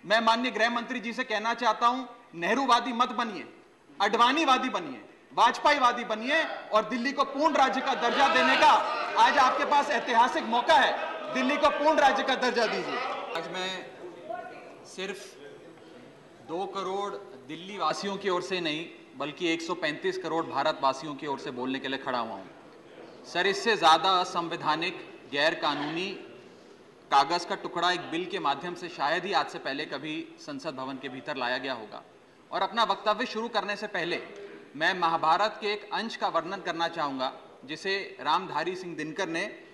मैं माननीय गृह मंत्री जी से कहना चाहता हूं, नेहरूवादी मत बनिए, अडवाणीवादी बनिए, वाजपेयीवादी बनिए और दिल्ली को पूर्ण राज्य का दर्जा देने का आज आपके पास ऐतिहासिक मौका है। दिल्ली को पूर्ण राज्य का दर्जा दीजिए। आज मैं सिर्फ 2 करोड़ दिल्ली वासियों की ओर से नहीं बल्कि 135 करोड़ भारतवासियों की ओर से बोलने के लिए खड़ा हुआ हूं। सर, इससे ज्यादा असंवैधानिक, गैर कानूनी कागज का टुकड़ा एक बिल के माध्यम से शायद ही आज से पहले कभी संसद भवन के भीतर लाया गया होगा। और अपना वक्तव्य शुरू करने से पहले मैं महाभारत के एक अंश का वर्णन करना चाहूंगा जिसे रामधारी सिंह दिनकर ने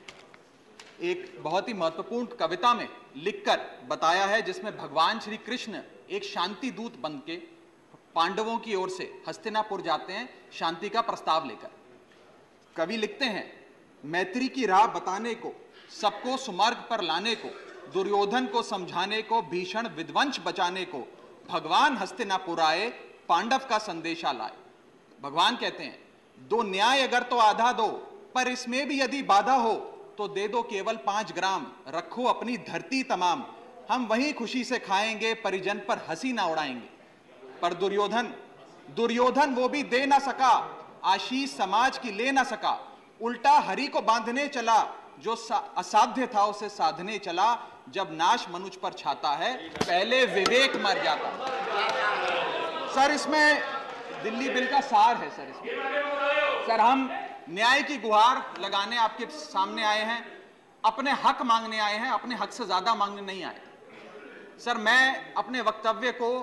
एक बहुत ही महत्वपूर्ण कविता में लिखकर बताया है, जिसमें भगवान श्री कृष्ण एक शांति दूत बनके पांडवों की ओर से हस्तिनापुर जाते हैं शांति का प्रस्ताव लेकर। कवि लिखते हैं, मैत्री की राह बताने को, सबको सुमार्ग पर लाने को, दुर्योधन को समझाने को, भीषण विध्वंस बचाने को, भगवान हस्तिनापुर आए, पांडव का संदेशा लाए। भगवान कहते हैं, दो न्याय अगर तो आधा दो, पर इसमें भी यदि बाधा हो तो दे दो केवल 5 ग्राम, रखो अपनी धरती तमाम, हम वहीं खुशी से खाएंगे, परिजन पर हंसी ना उड़ाएंगे। पर दुर्योधन वो भी दे ना सका, आशीष समाज की ले ना सका, उल्टा हरि को बांधने चला, जो असाध्य था उसे साधने चला, जब नाश मनुष्य पर छाता है, पहले विवेक मर जाता। सर, इसमें दिल्ली बिल का सार है। सर, हम न्याय की गुहार लगाने आपके सामने आए हैं, अपने हक मांगने आए हैं, अपने हक से ज्यादा मांगने नहीं आए। सर, मैं अपने वक्तव्य को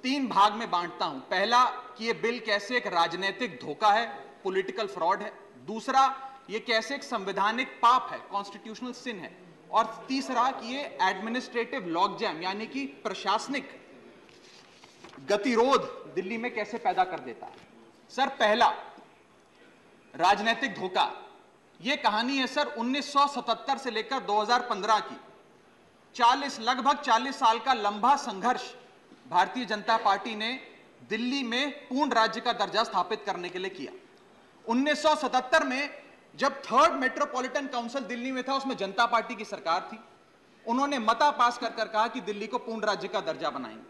3 भाग में बांटता हूं। पहला कि यह बिल कैसे एक राजनीतिक धोखा है, पॉलिटिकल फ्रॉड है। दूसरा, ये कैसे एक संवैधानिक पाप है, कॉन्स्टिट्यूशनल सिन है। और तीसरा कि ये एडमिनिस्ट्रेटिव लॉकजैम यानी कि प्रशासनिक गतिरोध दिल्ली में कैसे पैदा कर देता है। सर, पहला राजनीतिक धोखा, ये कहानी है सर 1977 से लेकर 2015 की। लगभग 40 साल का लंबा संघर्ष भारतीय जनता पार्टी ने दिल्ली में पूर्ण राज्य का दर्जा स्थापित करने के लिए किया। 1977 में जब 3rd मेट्रोपॉलिटन काउंसिल दिल्ली में था, उसमें जनता पार्टी की सरकार थी। उन्होंने मता पास कर कहा कि दिल्ली को पूर्ण राज्य का दर्जा बनाएंगे।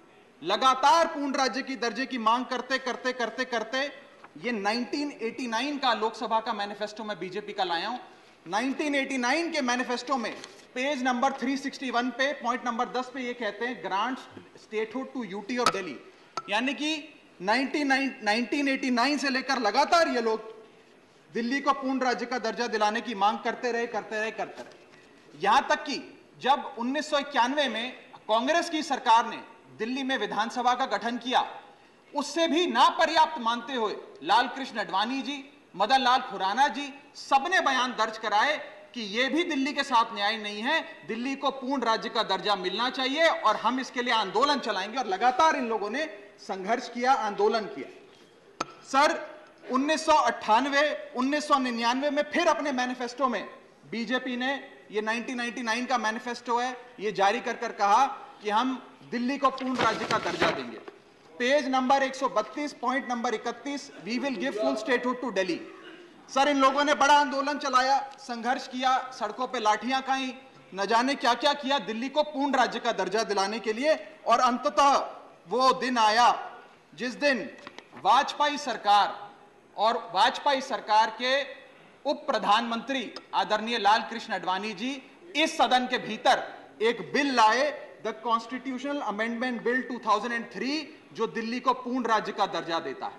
लगातार पूर्ण राज्य की दर्जे की मांग करते करते करते करते ये 1989 का लोकसभा का मैनिफेस्टो में बीजेपी का लाया हूं। 1989 के मैनिफेस्टो में पेज नंबर 361 पे पॉइंट नंबर 10 पे ये कहते हैं, grant statehood to UT of Delhi. यानी कि 1989 से लेकर लगातार ये लोग दिल्ली को पूर्ण राज्य का दर्जा दिलाने की मांग करते रहे। यहां तक कि जब 1991 में कांग्रेस की सरकार ने दिल्ली में विधानसभा का गठन किया, उससे भी ना पर्याप्त मानते हुए लाल कृष्ण आडवाणी जी, मदन लाल खुराना जी सबने बयान दर्ज कराए कि यह भी दिल्ली के साथ न्याय नहीं है, दिल्ली को पूर्ण राज्य का दर्जा मिलना चाहिए और हम इसके लिए आंदोलन चलाएंगे। और लगातार इन लोगों ने संघर्ष किया, आंदोलन किया। सर, 1999 में फिर अपने मैनिफेस्टो में बीजेपी ने, ये 1999 का मैनिफेस्टो है, ये जारी कर कहा कि हम दिल्ली को पूर्ण राज्य का दर्जा देंगे। Page number 132 point number 31, we will give full statehood to Delhi. Sir, इन लोगों ने बड़ा आंदोलन चलाया, संघर्ष किया, सड़कों पे लाठियां खाई, न जाने क्या क्या किया दिल्ली को पूर्ण राज्य का दर्जा दिलाने के लिए। और अंततः वो दिन आया जिस दिन वाजपेयी सरकार के उप प्रधानमंत्री आदरणीय लाल कृष्ण आडवाणी जी इस सदन के भीतर एक बिल लाए, द कॉन्स्टिट्यूशनल अमेंडमेंट बिल 2003, जो दिल्ली को पूर्ण राज्य का दर्जा देता है।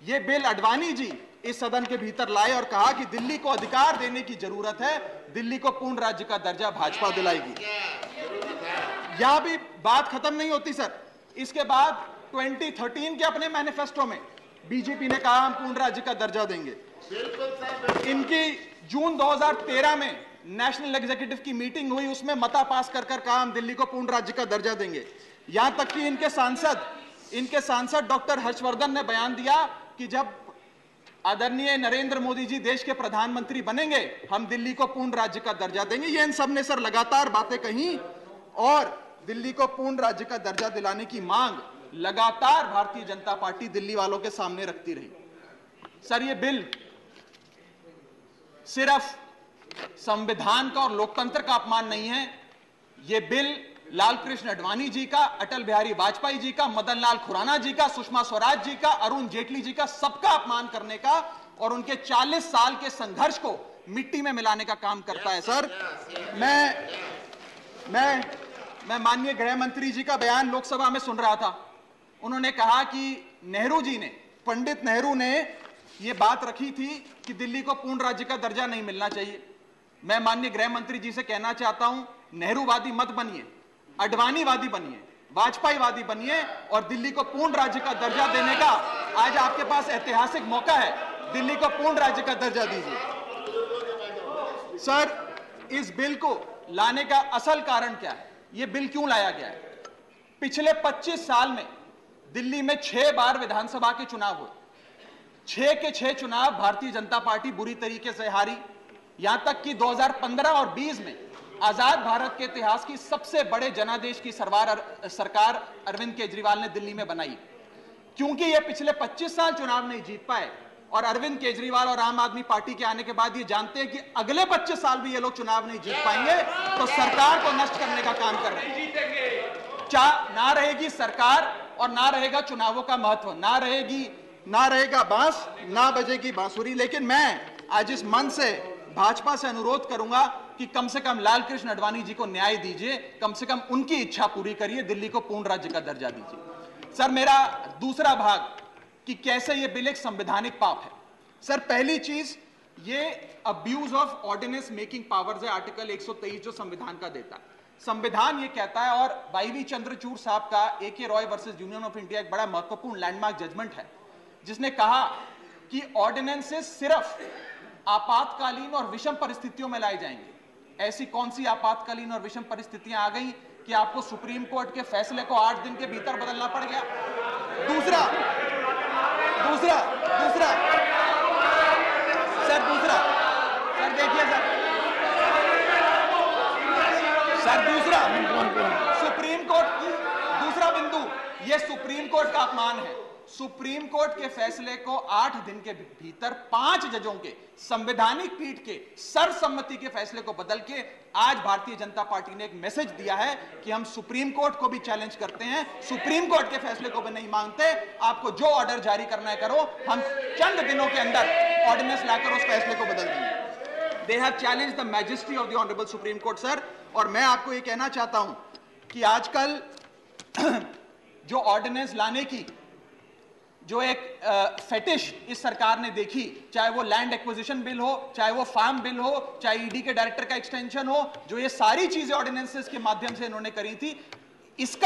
यह बिल आडवाणी जी इस सदन के भीतर लाए और कहा कि दिल्ली को अधिकार देने की जरूरत है, दिल्ली को पूर्ण राज्य का दर्जा भाजपा दिलाएगी। यहां भी बात खत्म नहीं होती सर। इसके बाद 2013 के अपने मैनिफेस्टो में बीजेपी ने कहा हम पूर्ण राज्य का दर्जा देंगे। इनकी जून 2013 में नेशनल एग्जीक्यूटिव की मीटिंग हुई, उसमें मता पास कर कहा हम दिल्ली को पूर्ण राज्य का दर्जा देंगे। यहां तक कि इनके सांसद डॉक्टर हर्षवर्धन ने बयान दिया कि जब आदरणीय नरेंद्र मोदी जी देश के प्रधानमंत्री बनेंगे, हम दिल्ली को पूर्ण राज्य का दर्जा देंगे। ये इन सब ने सर लगातार बातें कही और दिल्ली को पूर्ण राज्य का दर्जा दिलाने की मांग लगातार भारतीय जनता पार्टी दिल्ली वालों के सामने रखती रही। सर, ये बिल सिर्फ संविधान का और लोकतंत्र का अपमान नहीं है, ये बिल लाल कृष्ण आडवाणी जी का, अटल बिहारी वाजपेयी जी का, मदन लाल खुराना जी का, सुषमा स्वराज जी का, अरुण जेटली जी का, सबका अपमान करने का और उनके 40 साल के संघर्ष को मिट्टी में मिलाने का काम करता है। सर, मैं माननीय गृह मंत्री जी का बयान लोकसभा में सुन रहा था। उन्होंने कहा कि नेहरू जी ने, पंडित नेहरू ने यह बात रखी थी कि दिल्ली को पूर्ण राज्य का दर्जा नहीं मिलना चाहिए। मैं माननीय गृह मंत्री जी से कहना चाहता हूं, नेहरूवादी मत बनिए, आडवाणीवादी बनिए, वाजपेयीवादी बनिए और दिल्ली को पूर्ण राज्य का दर्जा देने का आज आपके पास ऐतिहासिक मौका है। दिल्ली को पूर्ण राज्य का दर्जा दीजिए। सर, इस बिल को लाने का असल कारण क्या है? यह बिल क्यों लाया गया है? पिछले 25 साल में दिल्ली में 6 बार विधानसभा के चुनाव हुए। 6 के 6 चुनाव भारतीय जनता पार्टी बुरी तरीके से हारी। यहां तक कि 2015 और 20 में आजाद भारत के इतिहास की सबसे बड़े जनादेश की सरकार अरविंद केजरीवाल ने दिल्ली में बनाई। क्योंकि ये पिछले 25 साल चुनाव नहीं जीत पाए और अरविंद केजरीवाल और आम आदमी पार्टी के आने के बाद ये जानते हैं कि अगले 25 साल भी ये लोग चुनाव नहीं जीत पाएंगे, तो सरकार को नष्ट करने का काम कर रहे हैं। ना रहेगी सरकार और ना रहेगा चुनावों का महत्व, ना रहेगा बांस, ना बजेगी बांसुरी। लेकिन मैं आज इस मंच से भाजपा से अनुरोध करूंगा कि कम से कम लाल कृष्ण आडवाणी जी को न्याय दीजिए, कम से कम उनकी इच्छा पूरी करिए, दिल्ली को पूर्ण राज्य का दर्जा दीजिए। सर, मेरा दूसरा भाग कि कैसे यह बिल एक संवैधानिक पाप है। सर, पहली चीज, ये abuse of ordinance making powers है, आर्टिकल 123 जो संविधान का देता है। संविधान ये कहता है, और वाईवी चंद्रचूड़ साहब का AK Roy versus union of India एक बड़ा महत्वपूर्ण लैंडमार्क जजमेंट है, जिसने कहा कि ऑर्डिनेंसेस सिर्फ आपातकालीन और विषम परिस्थितियों में लाए जाएंगे। ऐसी कौन सी आपातकालीन और विषम परिस्थितियां आ गई कि आपको सुप्रीम कोर्ट के फैसले को 8 दिन के भीतर बदलना पड़ गया? दूसरा सर देखिए सर सुप्रीम कोर्ट की दूसरा बिंदु, यह सुप्रीम कोर्ट का अपमान है। सुप्रीम कोर्ट के फैसले को 8 दिन के भीतर 5 जजों के संवैधानिक पीठ के सर्वसम्मति के फैसले को बदल के आज भारतीय जनता पार्टी ने एक मैसेज दिया है कि हम सुप्रीम कोर्ट को भी चैलेंज करते हैं, सुप्रीम कोर्ट के फैसले को भी नहीं मांगते। आपको जो ऑर्डर जारी करना है करो, हम चंद दिनों के अंदर ऑर्डिनेंस लाकर उस फैसले को बदल देंगे। They have challenged the majesty of the honourable supreme court. Sir, और मैं आपको यह कहना चाहता हूं कि आजकल जो ऑर्डिनेंस लाने की जो एक फेटिश इस सरकार ने देखी, चाहे वो लैंड एक्विजिशन बिल हो, चाहे वो फार्म बिल हो, चाहे ईडी के डायरेक्टर का एक्सटेंशन हो, जो ये सारी चीजें ऑर्डिनेंसेस के माध्यम से इन्होंने करी थी, इस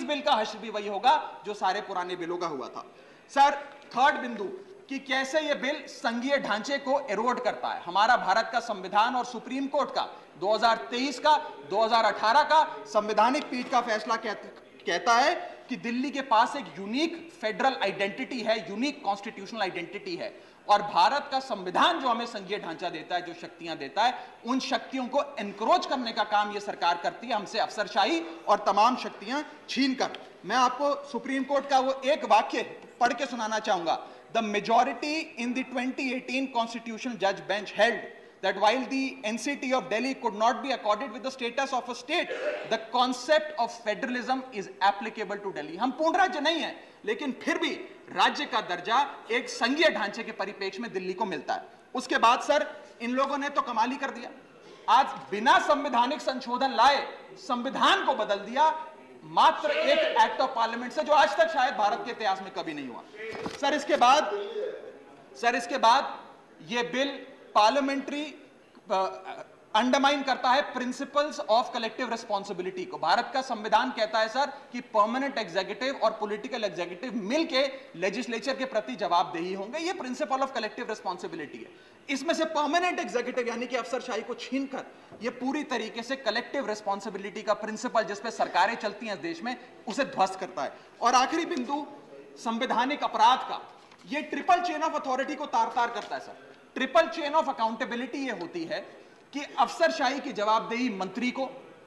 बिल का हश्र भी वही होगा जो सारे पुराने बिलों का हुआ था। सर, थर्ड बिंदु कि कैसे ये बिल संघीय ढांचे को एरोड करता है। हमारा भारत का संविधान और सुप्रीम कोर्ट का 2023 का 2018 का संवैधानिक पीठ का फैसला कहता है कि दिल्ली के पास एक यूनिक फेडरल आइडेंटिटी है, यूनिक कॉन्स्टिट्यूशनल आइडेंटिटी है, और भारत का संविधान जो हमें संघीय ढांचा देता है, जो शक्तियां देता है, उन शक्तियों को एनक्रोच करने का काम यह सरकार करती है, हमसे अफसरशाही और तमाम शक्तियां छीनकर। मैं आपको सुप्रीम कोर्ट का वो एक वाक्य पढ़ के सुनाना चाहूंगा। The majority in the 2018 constitutional जज bench held that while the NCT of Delhi could not be accorded with the status of a state, the concept of federalism is applicable to Delhi. हम पूर्ण राज्य नहीं है, लेकिन फिर भी राज्य का दर्जा एक संघीय ढांचे के परिप्रेक्ष्य में दिल्ली को मिलता है। उसके बाद सर, इन लोगों ने तो कमाल ही कर दिया। आज बिना संवैधानिक संशोधन लाए संविधान को बदल दिया, मात्र एक एक्ट ऑफ पार्लियामेंट से, जो आज तक शायद भारत के इतिहास में कभी नहीं हुआ। सर, इसके बाद यह बिल पार्लियामेंट्री अंडरमाइन करता है प्रिंसिपल्स ऑफ कलेक्टिव रिस्पांसिबिलिटी को। भारत का संविधान कहता है सर कि परमानेंट एग्जीक्यूटिव और पॉलिटिकल एग्जीक्यूटिव मिलके लेजिस्लेचर के प्रति जवाबदेही होंगे। ये प्रिंसिपल ऑफ कलेक्टिव रिस्पांसिबिलिटी है। इसमें से परमानेंट एग्जीक्यूटिव यानी कि अफसरशाही को छीनकर ये पूरी तरीके से कलेक्टिव रिस्पांसिबिलिटी का प्रिंसिपल, जिसपे सरकारें चलती हैं इस देश में, उसे ध्वस्त करता है। और आखिरी बिंदु संवैधानिक अपराध का, ये ट्रिपल चेन ऑफ अथॉरिटी को तार तार करता है sir. Triple chain of accountability ये होती है कि अफसरशाही की जवाबदेही मंत्री को,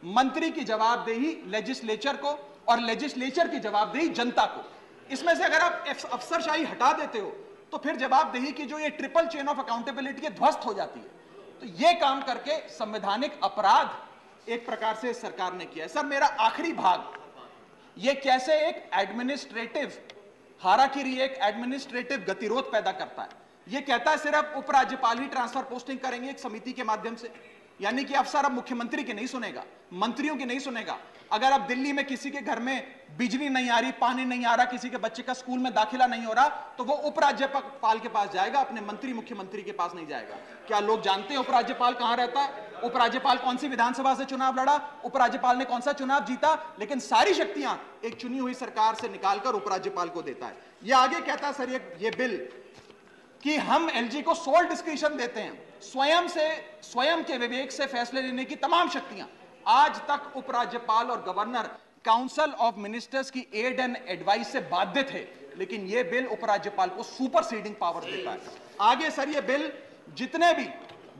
मंत्री की जवाबदेही लेजिस्लेचर को, और लेजिस्लेचर की जवाबदेही जनता को। इसमें से अगर आप अफसरशाही हटा देते हो तो फिर जवाबदेही की जो ये ट्रिपल चेन ऑफ अकाउंटेबिलिटी ध्वस्त हो जाती है। तो ये काम करके संवैधानिक अपराध एक प्रकार से सरकार ने किया है। सर मेरा आखिरी भाग, ये कैसे एक एडमिनिस्ट्रेटिव हाराकिरी, एक एडमिनिस्ट्रेटिव गतिरोध पैदा करता है। ये कहता है सिर्फ उपराज्यपाल ही ट्रांसफर पोस्टिंग करेंगे एक समिति के माध्यम से, यानी कि अफसर अब मुख्यमंत्री के नहीं सुनेगा, मंत्रियों की नहीं सुनेगा। अगर अब दिल्ली में किसी के घर में बिजली नहीं आ रही, पानी नहीं आ रहा, किसी के बच्चे का स्कूल में दाखिला नहीं हो रहा, तो वो उपराज्यपाल के पास जाएगा, अपने मंत्री मुख्यमंत्री के पास नहीं जाएगा। क्या लोग जानते हैं उपराज्यपाल कहां रहता है? उपराज्यपाल कौन सी विधानसभा से चुनाव लड़ा, उपराज्यपाल ने कौन सा चुनाव जीता? लेकिन सारी शक्तियां एक चुनी हुई सरकार से निकालकर उपराज्यपाल को देता है। ये आगे कहता है सर ये बिल कि हम एलजी को सोल डिस्क्रिशन देते हैं, स्वयं के विवेक से फैसले लेने की तमाम शक्तियां। आज तक उपराज्यपाल और गवर्नर काउंसिल ऑफ मिनिस्टर्स की एड एंड एडवाइस से बाध्य थे, लेकिन यह बिल उपराज्यपाल को सुपरसीडिंग पावर देता है। आगे सर यह बिल जितने भी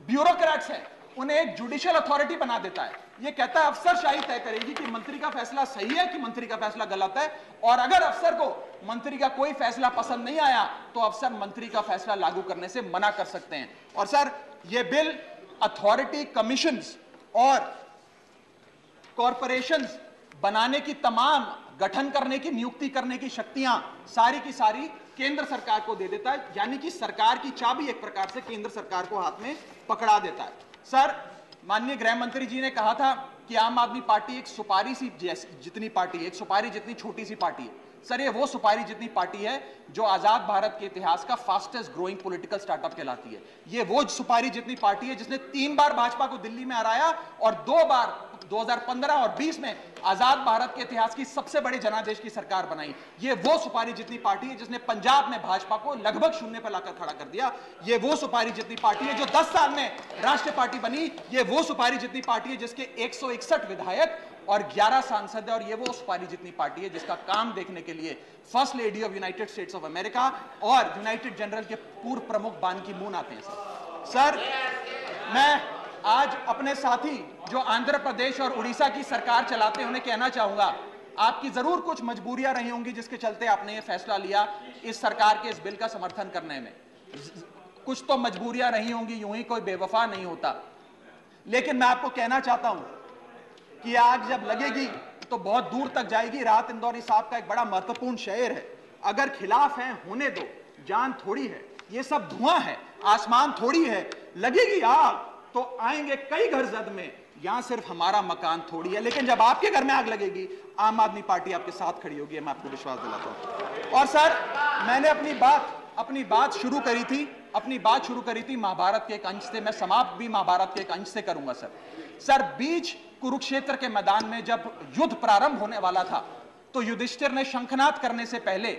ब्यूरोक्रेट्स हैं उन्हें एक जुडिशियल अथॉरिटी बना देता है। यह कहता है अफसरशाही तय करेगी कि मंत्री का फैसला सही है कि मंत्री का फैसला गलत है, और अगर अफसर को मंत्री का कोई फैसला पसंद नहीं आया तो अफसर मंत्री का फैसला लागू करने से मना कर सकते हैं। और सर यह बिल अथॉरिटी, कमीशंस और कॉरपोरेशंस बनाने की, तमाम गठन करने की, नियुक्ति करने की शक्तियां सारी की सारी केंद्र सरकार को दे देता है, यानी कि सरकार की चाबी एक प्रकार से केंद्र सरकार को हाथ में पकड़ा देता है। सर माननीय गृह मंत्री जी ने कहा था कि आम आदमी पार्टी एक सुपारी सी जितनी पार्टी है, एक सुपारी जितनी छोटी सी पार्टी है। सर ये वो सुपारी जितनी पार्टी है जो आजाद भारत के इतिहास का फास्टेस्ट ग्रोइंग पॉलिटिकल स्टार्टअप कहलाती है। ये वो सुपारी जितनी पार्टी है जिसने 3 बार भाजपा को दिल्ली में हराया और 2 बार 2015 और 20 में आजाद भारत के इतिहास की सबसे बड़ी जनादेश की सरकार बनाई। ये वो सुपारी जितनी पार्टी है जिसने पंजाब में भाजपा को लगभग शून्य पर लाकर खड़ा कर दिया। ये वो सुपारी जितनी पार्टी है जो 10 साल में राष्ट्रीय पार्टी बनी। ये वो सुपारी जितनी पार्टी है जिसके 161 विधायक और 11 सांसद है। और ये वो सुपारी जितनी पार्टी है जिसका काम देखने के लिए first lady of United states of America और यूनाइटेड जनरल के पूर्व प्रमुख बान की मून आते हैं। सर मैं आज अपने साथी जो आंध्र प्रदेश और उड़ीसा की सरकार चलाते हैं उन्हें कहना चाहूंगा, आपकी जरूर कुछ मजबूरियां रही होंगी जिसके चलते आपने ये फैसला लिया इस सरकार के इस बिल का समर्थन करने में। कुछ तो मजबूरियां रही होंगी, यूं ही कोई बेवफा नहीं होता। लेकिन मैं आपको कहना चाहता हूं कि आग जब लगेगी तो बहुत दूर तक जाएगी। राहत इंदौरी साहब का एक बड़ा महत्वपूर्ण शेर है, अगर खिलाफ है होने दो, जान थोड़ी है, ये सब धुआं है, आसमान थोड़ी है, लगेगी आग तो आएंगे कई घर जद में, यहां सिर्फ हमारा मकान थोड़ी है। लेकिन जब आपके घर में आग लगेगी आम आदमी पार्टी आपके साथ खड़ी होगी, मैं आपको विश्वास दिलाता हूं। और सर मैंने अपनी बात शुरू करी थी महाभारत के एक अंश से, मैं समाप्त भी महाभारत के एक अंश से करूंगा। सर बीच कुरुक्षेत्र के मैदान में जब युद्ध प्रारंभ होने वाला था तो युधिष्ठिर ने शंखनाद करने से पहले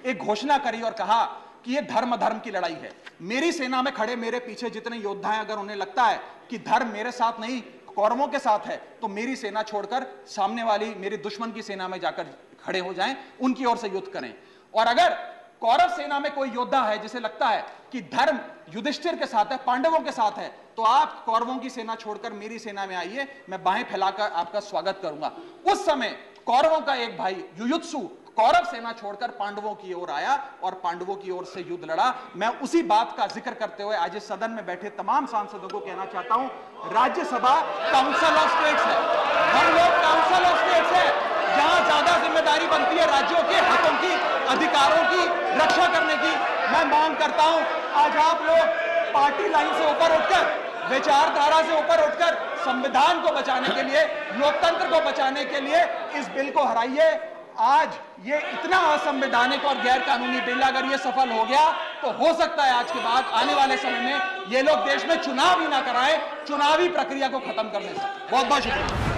एक घोषणा करी और कहा कि यह धर्म की लड़ाई है। मेरी सेना में खड़े मेरे पीछे जितने योद्धा हैं, अगर उन्हें लगता है कि धर्म मेरे साथ नहीं कौरवों के साथ है तो मेरी सेना छोड़कर सामने वाली मेरे दुश्मन की सेना में जाकर खड़े हो जाएं, उनकी ओर से युद्ध करें। और अगर कौरव सेना में कोई योद्धा है जिसे लगता है कि धर्म युधिष्ठिर के साथ है, पांडवों के साथ है, तो आप कौरवों की सेना छोड़कर मेरी सेना में आइए, मैं बाहें फैलाकर आपका स्वागत करूंगा। उस समय कौरवों का एक भाई युयुत्सु कौरव सेना छोड़कर पांडवों की ओर आया और पांडवों की ओर से युद्ध लड़ा। मैं उसी बात का जिक्र करते हुए आज इस सदन में बैठे तमाम सांसदों को कहना चाहता हूं, राज्यसभा काउंसिल ऑफ स्टेट्स है, हम लोग काउंसिल ऑफ स्टेट्स है, जहां ज्यादा जिम्मेदारी बनती है राज्यों के हितों की, अधिकारों की रक्षा करने की। मैं मांग करता हूं आज आप लोग पार्टी लाइन से ऊपर उठकर, विचारधारा से ऊपर उठकर संविधान को बचाने के लिए, लोकतंत्र को बचाने के लिए इस बिल को हराइए। आज ये इतना असंवैधानिक और गैर कानूनी बिल अगर ये सफल हो गया तो हो सकता है आज के बाद आने वाले समय में ये लोग देश में चुनाव ही ना कराएं, चुनावी प्रक्रिया को खत्म करने से। बहुत बहुत शुक्रिया।